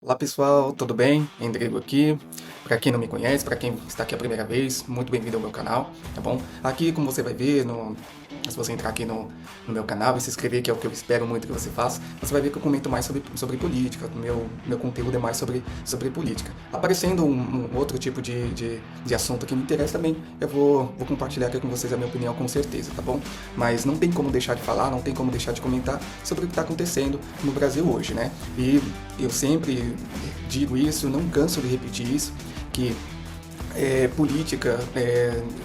Olá pessoal, tudo bem? Endrigo aqui. Para quem não me conhece, para quem está aqui a primeira vez, muito bem-vindo ao meu canal, tá bom? Aqui, como você vai ver, se você entrar aqui no meu canal e se inscrever, que é o que eu espero muito que você faça, você vai ver que eu comento mais sobre política, meu conteúdo é mais sobre política. Aparecendo um outro tipo de assunto que me interessa também, eu vou compartilhar aqui com vocês a minha opinião com certeza, tá bom? Mas não tem como deixar de falar, não tem como deixar de comentar sobre o que está acontecendo no Brasil hoje, né? E eu sempre digo isso, não canso de repetir isso, que política,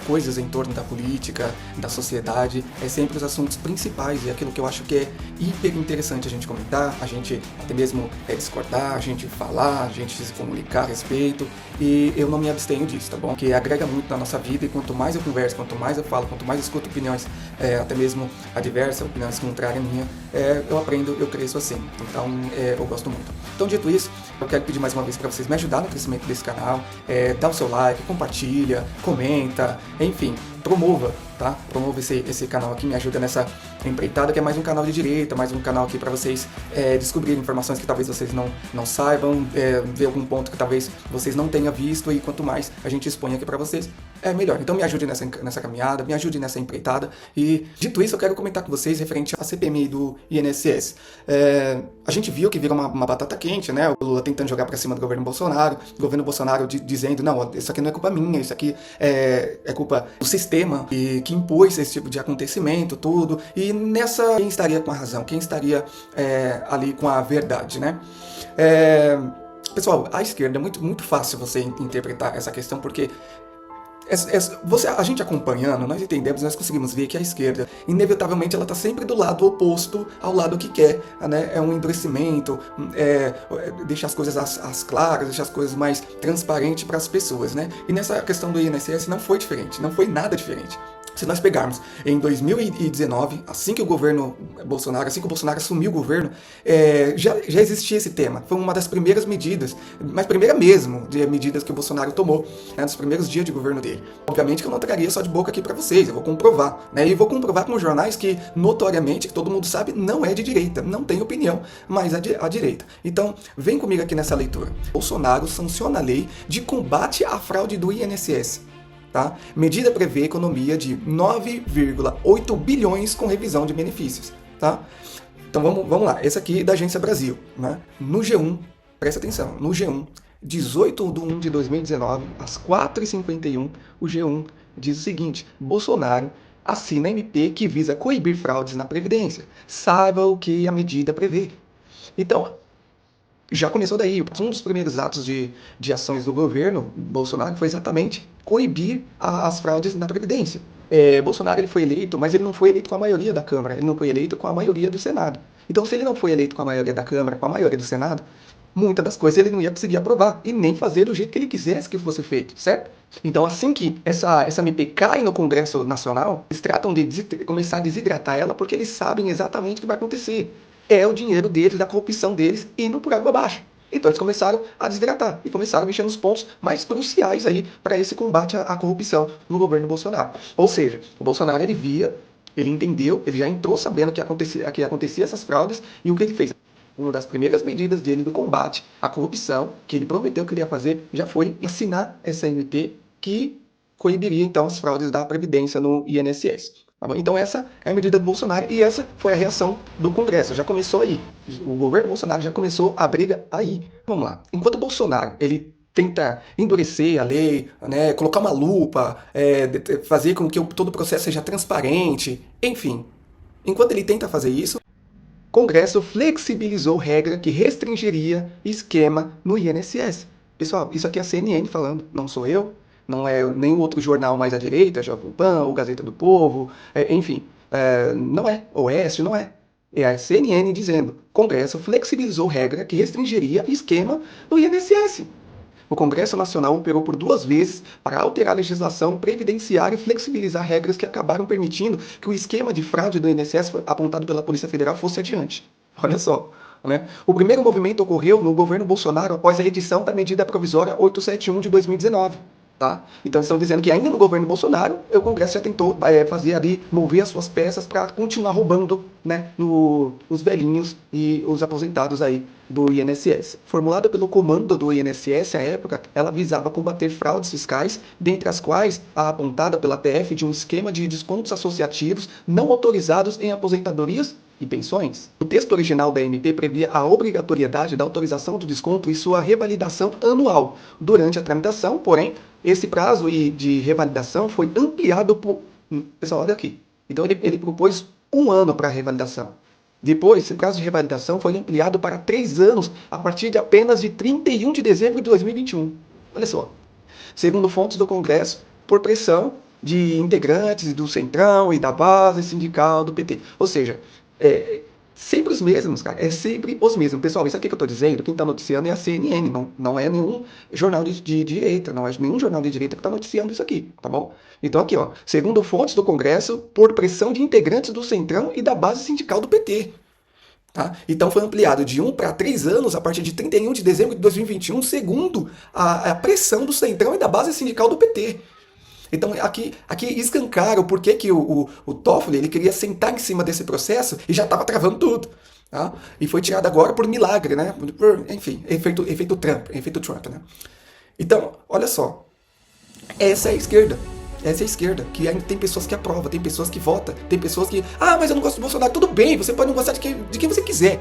coisas em torno da política, da sociedade, é sempre os assuntos principais e aquilo que eu acho que é hiper interessante a gente comentar, a gente até mesmo discordar, a gente falar, a gente se comunicar a respeito, e eu não me abstenho disso, tá bom? Porque agrega muito na nossa vida e quanto mais eu converso, quanto mais eu falo, quanto mais eu escuto opiniões, até mesmo adversas, opiniões contrárias à minha, eu aprendo, eu cresço assim, então eu gosto muito. Então, dito isso, eu quero pedir mais uma vez para vocês me ajudar no crescimento desse canal, dá o seu like, compartilha, comenta, enfim, promova, tá? Promova esse canal aqui, me ajuda nessa empreitada, que é mais um canal de direita, mais um canal aqui para vocês descobrirem informações que talvez vocês não saibam, ver algum ponto que talvez vocês não tenham visto, e quanto mais a gente expõe aqui para vocês, é melhor. Então me ajude nessa caminhada, me ajude nessa empreitada, e dito isso eu quero comentar com vocês referente à CPMI do INSS. A gente viu que virou uma batata quente, né? O Lula tentando jogar para cima do governo Bolsonaro, o governo Bolsonaro dizendo, não, isso aqui não é culpa minha, isso aqui é culpa do sistema que impôs esse tipo de acontecimento, tudo, e nessa, quem estaria com a razão, quem estaria ali com a verdade, né? Pessoal, a esquerda é muito fácil você interpretar essa questão, porque a gente acompanhando, nós entendemos, nós conseguimos ver que a esquerda, inevitavelmente, ela está sempre do lado oposto ao lado que quer, né? É um endurecimento, deixar as coisas as claras, deixar as coisas mais transparentes para as pessoas, né? E nessa questão do INSS não foi diferente, não foi nada diferente. Se nós pegarmos em 2019, assim que o Bolsonaro assumiu o governo, já existia esse tema. Foi uma das primeiras medidas, mas primeira mesmo, de medidas que o Bolsonaro tomou, né, nos primeiros dias de governo dele. Obviamente que eu não traria só de boca aqui para vocês, eu vou comprovar, né? E vou comprovar com jornais que, notoriamente, que todo mundo sabe, não é de direita, não tem opinião, mas é a direita. Então, vem comigo aqui nessa leitura. Bolsonaro sanciona a lei de combate à fraude do INSS. Tá? Medida prevê economia de 9,8 bilhões com revisão de benefícios. Tá? Então vamos lá, esse aqui é da Agência Brasil. Né? No G1, presta atenção, no G1, 18/1 de 2019, às 4h51, o G1 diz o seguinte: Bolsonaro assina MP que visa coibir fraudes na Previdência. Saiba o que a medida prevê. Então, já começou daí. Um dos primeiros atos de ações do governo Bolsonaro foi exatamente coibir as fraudes na Previdência. Bolsonaro ele foi eleito, mas ele não foi eleito com a maioria da Câmara, ele não foi eleito com a maioria do Senado. Então, se ele não foi eleito com a maioria da Câmara, com a maioria do Senado, muitas das coisas ele não ia conseguir aprovar e nem fazer do jeito que ele quisesse que fosse feito, certo? Então, assim que essa MP cai no Congresso Nacional, eles tratam de começar a desidratar ela, porque eles sabem exatamente o que vai acontecer. É o dinheiro deles, da corrupção deles, indo por água abaixo. Então eles começaram a desidratar e começaram a mexer nos pontos mais cruciais aí para esse combate à corrupção no governo Bolsonaro. Ou seja, o Bolsonaro ele entendeu, ele já entrou sabendo que acontecia essas fraudes, e o que ele fez? Uma das primeiras medidas dele do combate à corrupção, que ele prometeu que ele ia fazer, já foi assinar essa MP que coibiria então as fraudes da Previdência no INSS. Tá bom? Então essa é a medida do Bolsonaro e essa foi a reação do Congresso. Já começou aí. O governo Bolsonaro já começou a briga aí. Vamos lá. Enquanto o Bolsonaro ele tenta endurecer a lei, né, colocar uma lupa, fazer com que todo o processo seja transparente, enfim. Enquanto ele tenta fazer isso, o Congresso flexibilizou regra que restringiria esquema no INSS. Pessoal, isso aqui é a CNN falando, não sou eu, não é nenhum outro jornal mais à direita, Jovem Pan, ou Gazeta do Povo, enfim, não é, Oeste não é. É a CNN dizendo, Congresso flexibilizou regra que restringiria esquema no INSS. O Congresso Nacional operou por 2 vezes para alterar a legislação previdenciária e flexibilizar regras que acabaram permitindo que o esquema de fraude do INSS apontado pela Polícia Federal fosse adiante. Olha só. Né? O primeiro movimento ocorreu no governo Bolsonaro após a edição da medida provisória 871 de 2019. Tá? Então estão dizendo que ainda no governo Bolsonaro, o Congresso já tentou fazer ali, mover as suas peças para continuar roubando, né, os velhinhos e os aposentados aí do INSS. Formulada pelo comando do INSS à época, ela visava combater fraudes fiscais, dentre as quais a apontada pela PF de um esquema de descontos associativos não autorizados em aposentadorias e pensões. O texto original da MP previa a obrigatoriedade da autorização do desconto e sua revalidação anual. Durante a tramitação, porém, esse prazo de revalidação foi ampliado por... Pessoal, olha aqui. Então ele propôs 1 ano para a revalidação. Depois, esse prazo de revalidação foi ampliado para 3 anos, a partir de apenas de 31 de dezembro de 2021. Olha só. Segundo fontes do Congresso, por pressão de integrantes do Centrão e da base sindical do PT. Ou seja, sempre os mesmos, cara. É sempre os mesmos. Pessoal, isso aqui que eu tô dizendo, quem tá noticiando é a CNN, não é nenhum jornal de direita, não é nenhum jornal de direita que tá noticiando isso aqui, tá bom? Então aqui, ó, segundo fontes do Congresso, por pressão de integrantes do Centrão e da base sindical do PT. Tá? Então foi ampliado de 1 para 3 anos a partir de 31 de dezembro de 2021, segundo a pressão do Centrão e da base sindical do PT. Então aqui escancara o porquê que o Toffoli ele queria sentar em cima desse processo e já estava travando tudo. Tá? E foi tirado agora por milagre, né? Enfim, efeito Trump, né? Então, olha só, essa é a esquerda. Essa é a esquerda, que ainda tem pessoas que aprovam, tem pessoas que votam, tem pessoas que... Ah, mas eu não gosto do Bolsonaro. Tudo bem, você pode não gostar de quem você quiser.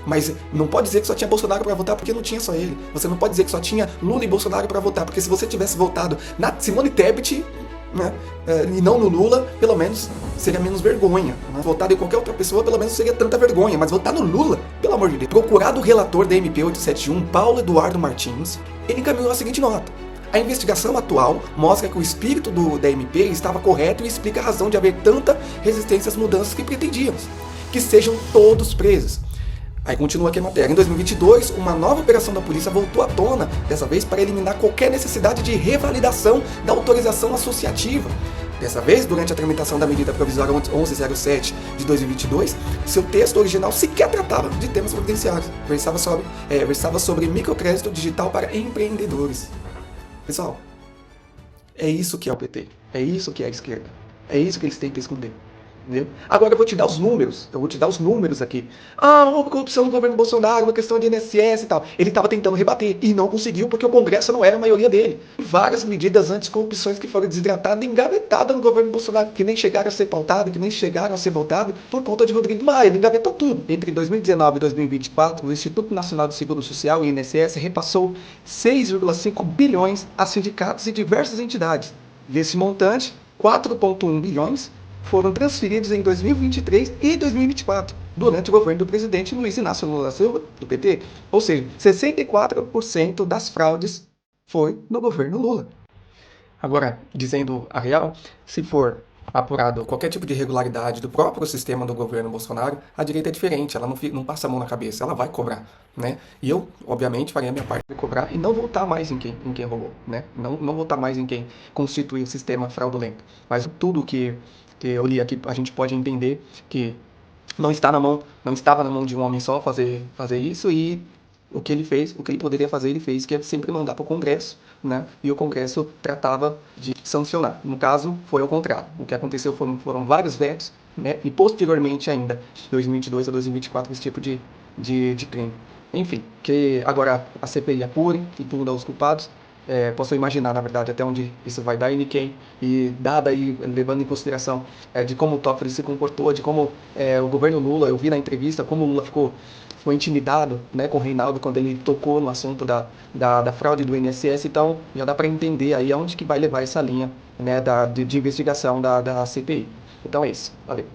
Mas não pode dizer que só tinha Bolsonaro para votar porque não tinha só ele. Você não pode dizer que só tinha Lula e Bolsonaro para votar, porque se você tivesse votado na Simone Tebet, né, e não no Lula, pelo menos seria menos vergonha. Né? Votar em qualquer outra pessoa, pelo menos seria tanta vergonha. Mas votar no Lula, pelo amor de Deus. Procurado o relator da MP 871, Paulo Eduardo Martins, ele encaminhou a seguinte nota. A investigação atual mostra que o espírito da MP estava correto e explica a razão de haver tanta resistência às mudanças que pretendíamos. Que sejam todos presos. Aí continua aqui a matéria. Em 2022, uma nova operação da polícia voltou à tona, dessa vez para eliminar qualquer necessidade de revalidação da autorização associativa. Dessa vez, durante a tramitação da medida provisória 1107 de 2022, seu texto original sequer tratava de temas previdenciários. Versava sobre microcrédito digital para empreendedores. Pessoal, é isso que é o PT. É isso que é a esquerda. É isso que eles tentam esconder. Entendeu? Agora eu vou te dar os números. Eu vou te dar os números aqui. Ah, houve corrupção no governo Bolsonaro, uma questão de INSS e tal. Ele estava tentando rebater e não conseguiu porque o Congresso não era a maioria dele. Várias medidas anticorrupções que foram desidratadas e engavetadas no governo Bolsonaro, que nem chegaram a ser pautadas, que nem chegaram a ser votadas por conta de Rodrigo Maia. Ele engavetou tudo. Entre 2019 e 2024, o Instituto Nacional do Seguro Social, o INSS, repassou 6,5 bilhões a sindicatos e diversas entidades. Desse montante, 4,1 bilhões foram transferidos em 2023 e 2024, durante o governo do presidente Luiz Inácio Lula da Silva, do PT. Ou seja, 64% das fraudes foi no governo Lula. Agora, dizendo a real, se for apurado qualquer tipo de irregularidade do próprio sistema do governo Bolsonaro, a direita é diferente, ela não passa a mão na cabeça, ela vai cobrar, né? E eu, obviamente, farei a minha parte de cobrar e não voltar mais em quem roubou, né? Não voltar mais em quem constituiu o sistema fraudulento. Mas tudo que eu li aqui, a gente pode entender que não estava na mão de um homem só fazer isso, e o que ele fez, o que ele poderia fazer, ele fez, que é sempre mandar para o Congresso, né? E o Congresso tratava de sancionar. No caso, foi ao contrário. O que aconteceu foram vários vetos, né? E posteriormente ainda, de 2022 a 2024, esse tipo de crime. Enfim, que agora a CPI apure e puna os culpados. Posso imaginar, na verdade, até onde isso vai dar e dada aí, levando em consideração de como o Toffoli se comportou, de como o governo Lula, eu vi na entrevista como o Lula ficou intimidado, né, com o Reinaldo quando ele tocou no assunto da fraude do INSS. Então já dá para entender aí aonde que vai levar essa linha, né, de investigação da CPI. Então é isso, valeu.